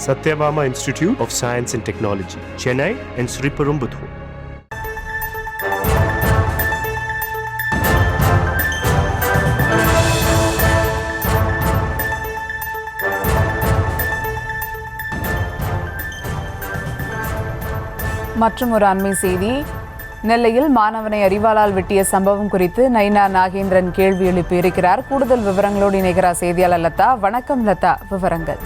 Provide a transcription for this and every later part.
Satyabama Institute of Science and Technology, Chennai and Sriperumbudur. மற்றும் ஒரு அண்மை செய்தி. நெல்லையில் மாணவனை அரிவாளால் வெட்டிய சம்பவம் குறித்து நயினார் நாகேந்திரன் கேள்வி எழுப்பியிருக்கிறார். கூடுதல் விவரங்களோடு இணைகிறார் செய்தியாளர் லதா. வணக்கம் லதா, விவரங்கள்.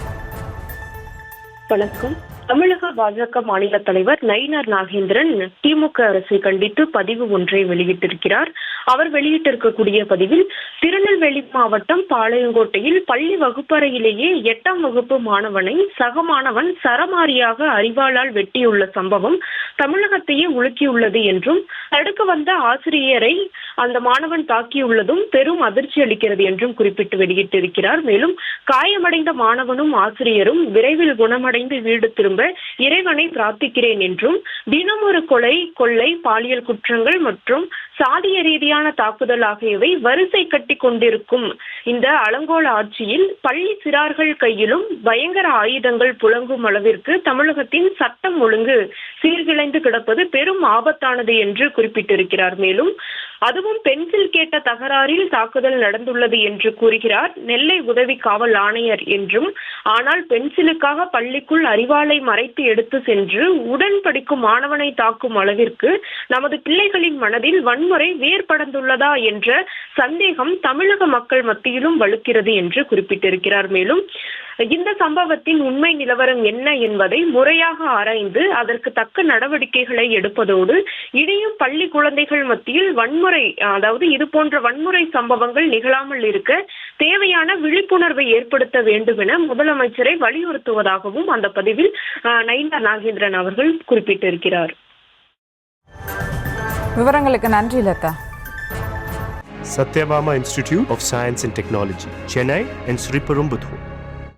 வணக்கம். தமிழக பாஜக மாநில தலைவர் நயினார் நாகேந்திரன் திமுக அரசை கண்டித்து பதிவு ஒன்றை வெளியிட்டிருக்கிறார். அவர் வெளியிட்டிருக்கக்கூடிய பதிவில், திருநெல்வேலி மாவட்டம் பாளையங்கோட்டையில் பள்ளி வகுப்பறையிலேயே 8ஆம் வகுப்பு மாணவனை சக மாணவன் சரமாரியாக அரிவாளால் வெட்டியுள்ள சம்பவம் தமிழகத்தையே உலுக்கியுள்ளது என்றும், தடுக்க வந்த ஆசிரியரை அந்த மாணவன் தாக்கியுள்ளதும் பெரும் அதிர்ச்சி அளிக்கிறது என்றும் குறிப்பிட்டு வெளியிட்டிருக்கிறார். மேலும் காயமடைந்த மாணவனும் ஆசிரியரும் விரைவில் குணமடைந்து வீடு திரும்ப இறைவனை பிரார்த்திக்கிறேன் என்றும், தினம் ஒரு கொலை, கொள்ளை, பாலியல் குற்றங்கள் மற்றும் சாதிய ரீதியான தாக்குதல் ஆகியவை வரிசை கட்டி கொண்டிருக்கும் இந்த அலங்கோல ஆட்சியில் பள்ளி சிறார்கள் கையிலும் பயங்கர ஆயுதங்கள் புழங்கும் அளவிற்கு தமிழகத்தின் சட்டம் ஒழுங்கு சீர்குலைந்து கிடப்பது பெரும் ஆபத்தானது என்று குறிப்பிட்டிருக்கிறார். மேலும் அதுவும் பென்சில் கேட்ட தகராறில் தாக்குதல் நடந்துள்ளது என்று கூறுகிறார் நெல்லை உதவி காவல் ஆணையர் என்றும், ஆனால் பென்சிலுக்காக பள்ளிக்குள் அரிவாளை மறைத்து எடுத்து சென்று உடன் படிக்கும் மாணவனை தாக்கும் அளவிற்கு நமது பிள்ளைகளின் மனதில் வன்முறை வேர்படந்துள்ளதா என்ற சந்தேகம் தமிழக மக்கள் மத்தியிலும் வலுக்கிறது என்று குறிப்பிட்டிருக்கிறார். மேலும் இந்த சம்பவத்தின் உண்மை நிலவரம் என்ன என்பதை முறையாக ஆராய்ந்து அதற்கு தக்க நடவடிக்கைகளை எடுப்பதோடு, இனியும் பள்ளி குழந்தைகள் மத்தியில் வன்முறை, அதாவது இது போன்ற வன்முறை சம்பவங்கள் நிகழாமல் இருக்க தேவையான விழிப்புணர்வை ஏற்படுத்த வேண்டும் என முதலமைச்சரை வலியுறுத்துவதாகவும் அந்த பதிவில் நயினார் நாகேந்திரன் அவர்கள் குறிப்பிட்டிருக்கிறார். விவரங்களுக்கு நன்றி Latha. Satyabama Institute of Science and Technology, Chennai and Sriperumbudur.